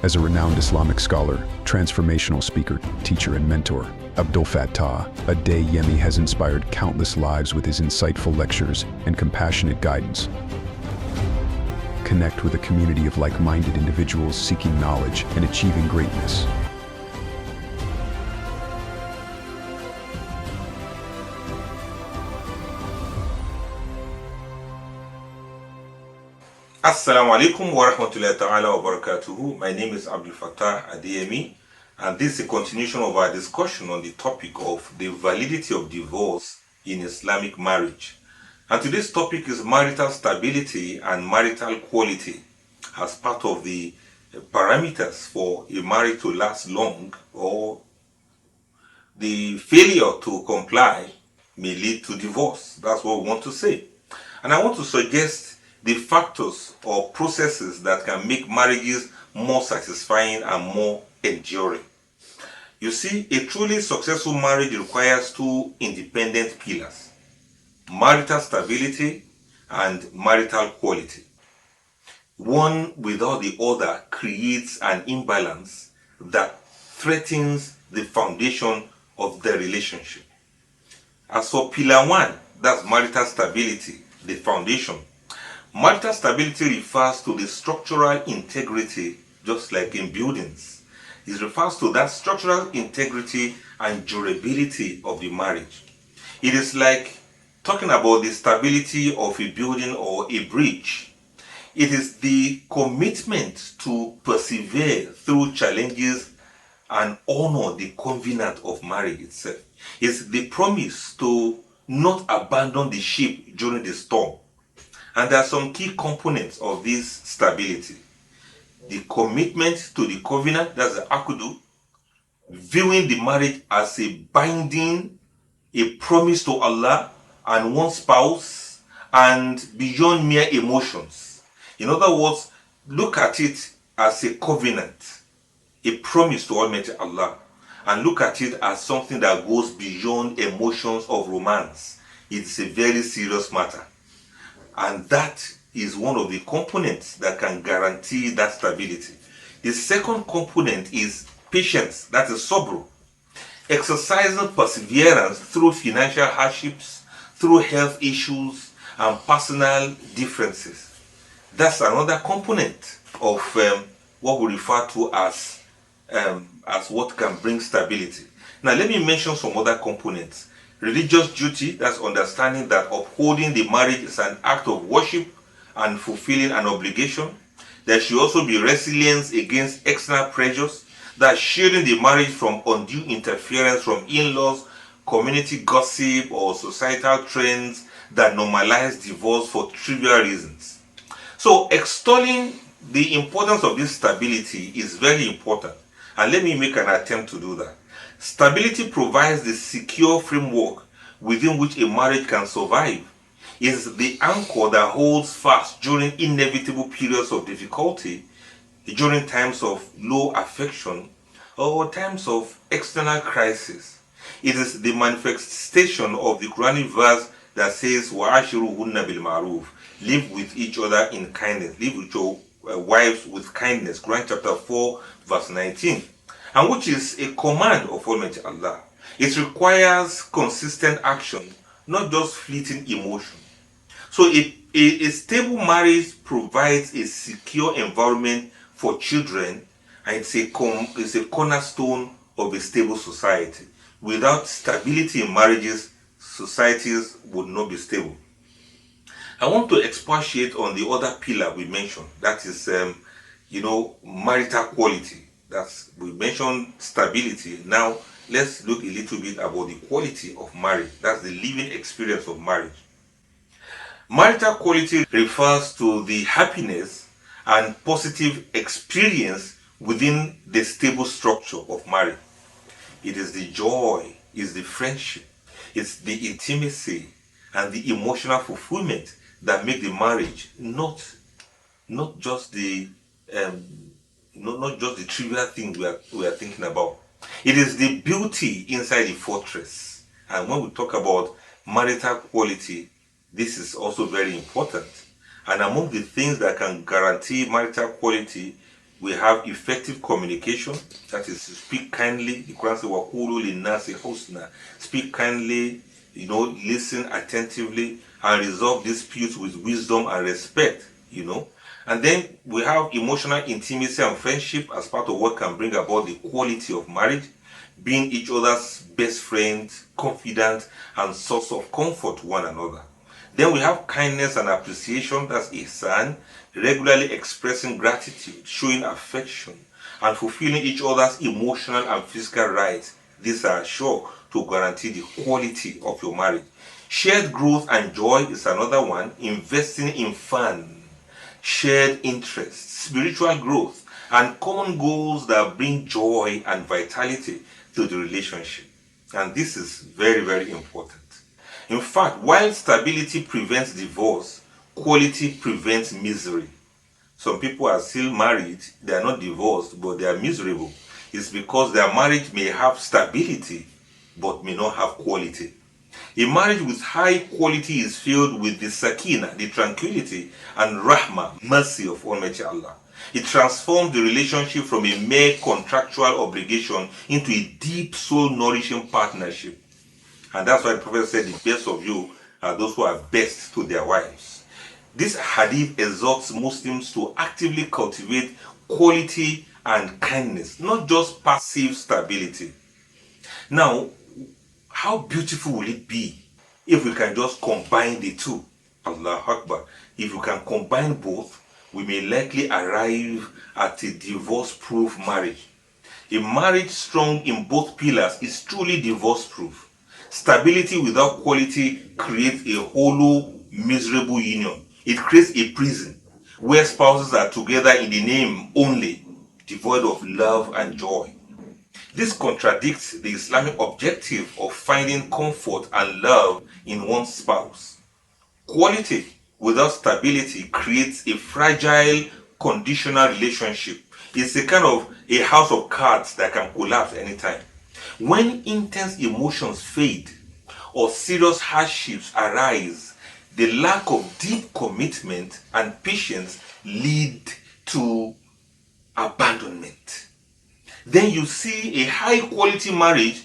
As a renowned Islamic scholar, transformational speaker, teacher, and mentor, Abdulfattah Adeyemi has inspired countless lives with his insightful lectures and compassionate guidance. Connect with a community of like-minded individuals seeking knowledge and achieving greatness. Assalamu alaikum wa rahmatullahi ta'ala wa barakatuhu. My name is Abdulfattah Adeyemi, and this is a continuation of our discussion on the topic of the validity of divorce in Islamic marriage. And today's topic is marital stability and marital quality as part of the parameters for a marriage to last long, or the failure to comply may lead to divorce. That's what we want to say. And I want to suggest the factors or processes that can make marriages more satisfying and more enduring. You see, a truly successful marriage requires two independent pillars: marital stability and marital quality. One without the other creates an imbalance that threatens the foundation of the relationship. As for pillar one, that's marital stability, the foundation. Marital stability refers to the structural integrity, just like in buildings. It refers to that structural integrity and durability of the marriage. It is like talking about the stability of a building or a bridge. It is the commitment to persevere through challenges and honor the covenant of marriage itself. It's the promise to not abandon the ship during the storm. And there are some key components of this stability: the commitment to the covenant, that's the akudu, viewing the marriage as a binding, a promise to Allah and one spouse, and beyond mere emotions. In other words, look at it as a covenant, a promise to Almighty Allah, and look at it as something that goes beyond emotions of romance. It's a very serious matter. And that is one of the components that can guarantee that stability. The second component is patience, that is sabr. Exercising perseverance through financial hardships, through health issues, and personal differences. That's another component of what we refer to as what can bring stability. Now let me mention some other components. Religious duty, that's understanding that upholding the marriage is an act of worship and fulfilling an obligation. There should also be resilience against external pressures, that's shielding the marriage from undue interference from in-laws, community gossip, or societal trends that normalize divorce for trivial reasons. So extolling the importance of this stability is very important, and let me make an attempt to do that. Stability provides the secure framework within which a marriage can survive. It is the anchor that holds fast during inevitable periods of difficulty, during times of low affection, or times of external crisis. It is the manifestation of the Qur'anic verse that says, وَعَاشِرُهُنَّ بِالْمَعْرُوفِ, live with each other in kindness, live with your wives with kindness. Quran chapter 4 verse 19. And which is a command of Almighty Allah. It requires consistent action, not just fleeting emotion. So a stable marriage provides a secure environment for children, and it's a cornerstone of a stable society. Without stability in marriages, societies would not be stable. I want to expatiate on the other pillar we mentioned, that is marital quality. We mentioned stability. Now let's look a little bit about the quality of marriage. That's the living experience of marriage. Marital quality refers to the happiness and positive experience within the stable structure of marriage. It is the joy, it's the friendship, it's the intimacy and the emotional fulfillment that make the marriage not just the trivial thing we are thinking about. It is the beauty inside the fortress. And when we talk about marital quality, this is also very important. And among the things that can guarantee marital quality We have effective communication, that is, to speak kindly. The Quran says, وَقُولُوا لِلنَّاسِ حُسْنًا. Speak kindly, listen attentively, and resolve disputes with wisdom and respect, And then we have emotional intimacy and friendship as part of what can bring about the quality of marriage, being each other's best friend, confidant, and source of comfort to one another. Then we have kindness and appreciation, that's ihsan, regularly expressing gratitude, showing affection, and fulfilling each other's emotional and physical rights. These are sure to guarantee the quality of your marriage. Shared growth and joy is another one, investing in fun, shared interests, spiritual growth, and common goals that bring joy and vitality to the relationship. And this is very, very important. In fact, while stability prevents divorce, quality prevents misery. Some people are still married, they are not divorced, but they are miserable. It's because their marriage may have stability, but may not have quality. A marriage with high quality is filled with the sakina, the tranquility, and rahmah, mercy of Almighty Allah. It transforms the relationship from a mere contractual obligation into a deep soul-nourishing partnership. And that's why the Prophet said, the best of you are those who are best to their wives. This hadith exhorts Muslims to actively cultivate quality and kindness, not just passive stability. Now, how beautiful will it be if we can just combine the two? Allahu Akbar. If we can combine both, we may likely arrive at a divorce-proof marriage. A marriage strong in both pillars is truly divorce-proof. Stability without quality creates a hollow, miserable union. It creates a prison where spouses are together in the name only, devoid of love and joy. This contradicts the Islamic objective of finding comfort and love in one's spouse. Quality without stability creates a fragile, conditional relationship. It's a kind of a house of cards that can collapse anytime. When intense emotions fade or serious hardships arise, the lack of deep commitment and patience lead to abandonment. Then you see a high quality marriage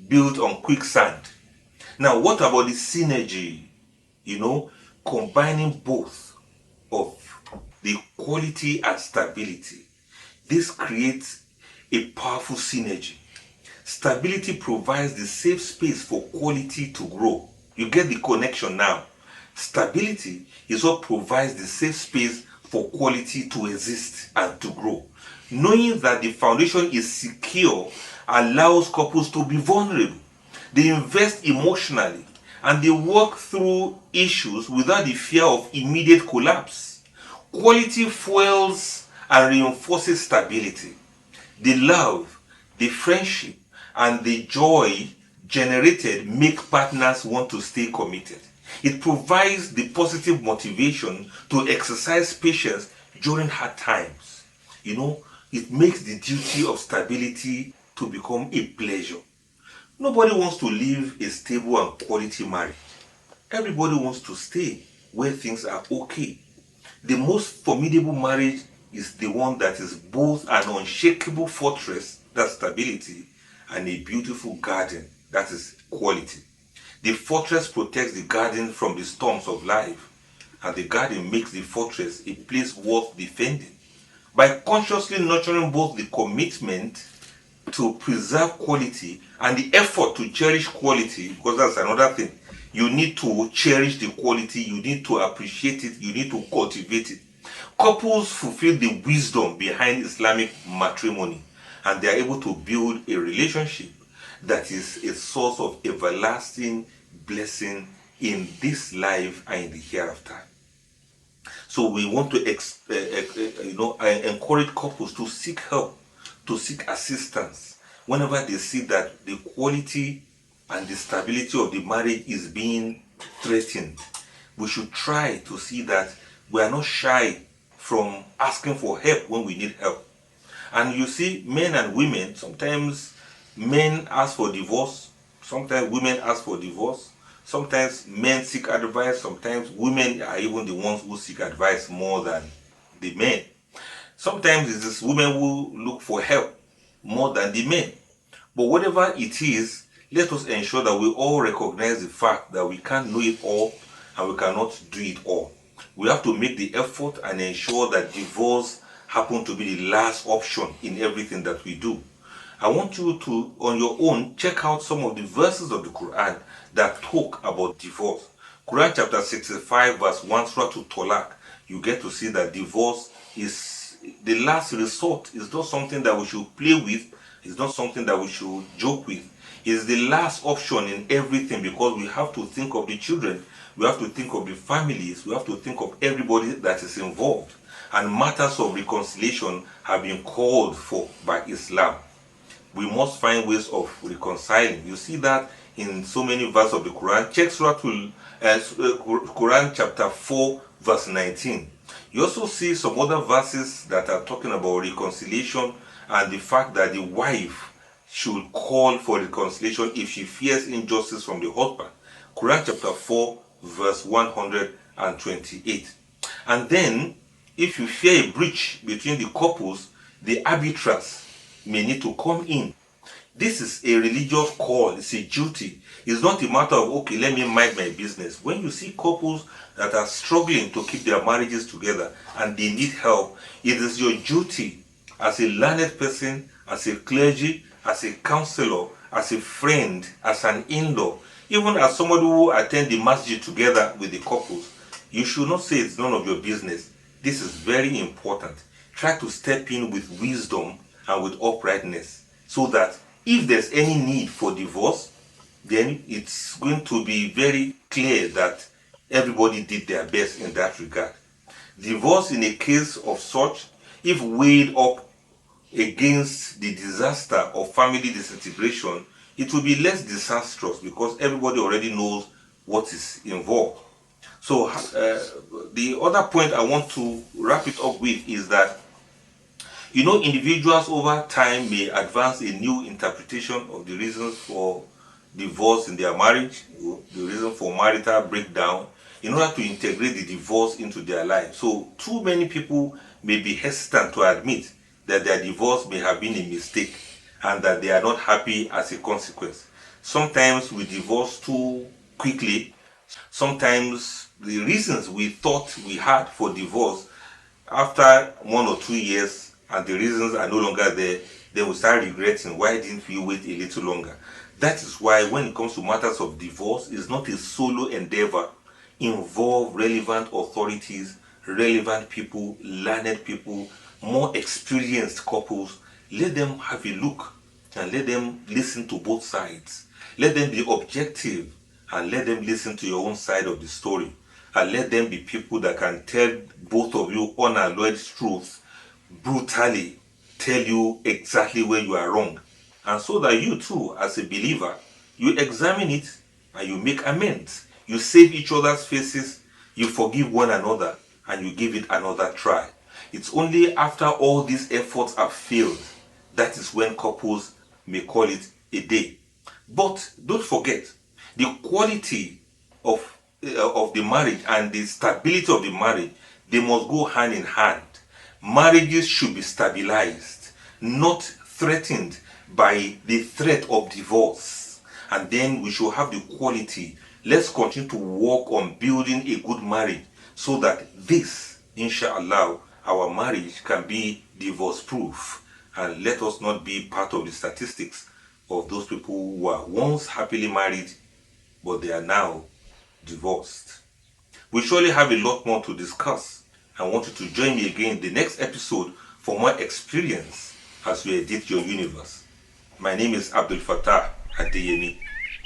built on quicksand. Now, what about the synergy? Combining both of the quality and stability. This creates a powerful synergy. Stability provides the safe space for quality to grow. You get the connection now. Stability is what provides the safe space for quality to exist and to grow. Knowing that the foundation is secure allows couples to be vulnerable. They invest emotionally and they work through issues without the fear of immediate collapse. Quality fuels and reinforces stability. The love, the friendship, and the joy generated make partners want to stay committed. It provides the positive motivation to exercise patience during hard times. It makes the duty of stability to become a pleasure. Nobody wants to live a stable and quality marriage. Everybody wants to stay where things are okay. The most formidable marriage is the one that is both an unshakable fortress, that's stability, and a beautiful garden, that is quality. The fortress protects the garden from the storms of life, and the garden makes the fortress a place worth defending. By consciously nurturing both the commitment to preserve quality and the effort to cherish quality, because that's another thing. You need to cherish the quality, you need to appreciate it, you need to cultivate it. Couples fulfill the wisdom behind Islamic matrimony, and they are able to build a relationship that is a source of everlasting blessing in this life and in the hereafter. So we want to encourage couples to seek help, to seek assistance whenever they see that the quality and the stability of the marriage is being threatened. We should try to see that we are not shy from asking for help when we need help. And you see, men and women, sometimes men ask for divorce, sometimes women ask for divorce, sometimes men seek advice, sometimes women are even the ones who seek advice more than the men. Sometimes it is women who look for help more than the men. But whatever it is, let us ensure that we all recognize the fact that we can't know it all and we cannot do it all. We have to make the effort and ensure that divorce happens to be the last option in everything that we do. I want you to, on your own, check out some of the verses of the Quran that talk about divorce. Quran chapter 65 verse 1 Surah to Talaq, you get to see that divorce is the last resort. It's not something that we should play with. It's not something that we should joke with. It's the last option in everything, because we have to think of the children. We have to think of the families. We have to think of everybody that is involved. And matters of reconciliation have been called for by Islam. We must find ways of reconciling. You see that in so many verses of the Quran. Check Quran chapter 4 verse 19. You also see some other verses that are talking about reconciliation and the fact that the wife should call for reconciliation if she fears injustice from the husband. Quran chapter 4 verse 128. And then, if you fear a breach between the couples, the arbiters may need to come in. This is a religious call. It's a duty. It's not a matter of, okay, let me mind my business. When you see couples that are struggling to keep their marriages together and they need help, it is your duty as a learned person, as a clergy, as a counselor, as a friend, as an in-law, even as somebody who attend the masjid together with the couples. You should not say it's none of your business. This is very important. Try to step in with wisdom and with uprightness, so that if there's any need for divorce, then it's going to be very clear that everybody did their best in that regard. Divorce in a case of such, if weighed up against the disaster of family disintegration, it will be less disastrous because everybody already knows what is involved. So the other point I want to wrap it up with is that, you know, individuals over time may advance a new interpretation of the reasons for divorce in their marriage, the reason for marital breakdown, in order to integrate the divorce into their life. So too many people may be hesitant to admit that their divorce may have been a mistake and that they are not happy as a consequence. Sometimes we divorce too quickly. Sometimes the reasons we thought we had for divorce, after 1 or 2 years, and the reasons are no longer there, then we start regretting, why didn't we wait a little longer? That is why when it comes to matters of divorce, it's not a solo endeavor. Involve relevant authorities, relevant people, learned people, more experienced couples. Let them have a look and let them listen to both sides. Let them be objective and let them listen to your own side of the story. And let them be people that can tell both of you unalloyed truth, brutally tell you exactly where you are wrong. And so that you too, as a believer, you examine it and you make amends. You save each other's faces, you forgive one another, and you give it another try. It's only after all these efforts have failed, that is when couples may call it a day. But don't forget, the quality of the marriage and the stability of the marriage, they must go hand in hand. Marriages should be stabilized, not threatened by the threat of divorce. And then we should have the quality. Let's continue to work on building a good marriage so that this, inshallah, our marriage can be divorce proof. And let us not be part of the statistics of those people who were once happily married but they are now divorced. We surely have a lot more to discuss. I want you to join me again in the next episode for more experience as we edit your universe. My name is Abdulfattah Adeyemi.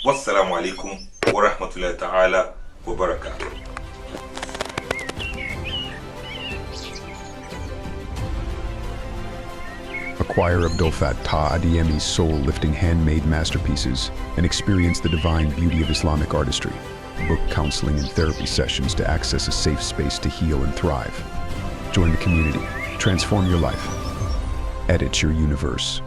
Wassalamu alaikum wa rahmatullahi ta'ala wa barakatuh. Acquire Abdulfattah Adeyemi's soul-lifting handmade masterpieces and experience the divine beauty of Islamic artistry. Book counseling and therapy sessions to access a safe space to heal and thrive. Join the community. Transform your life. Edit your universe.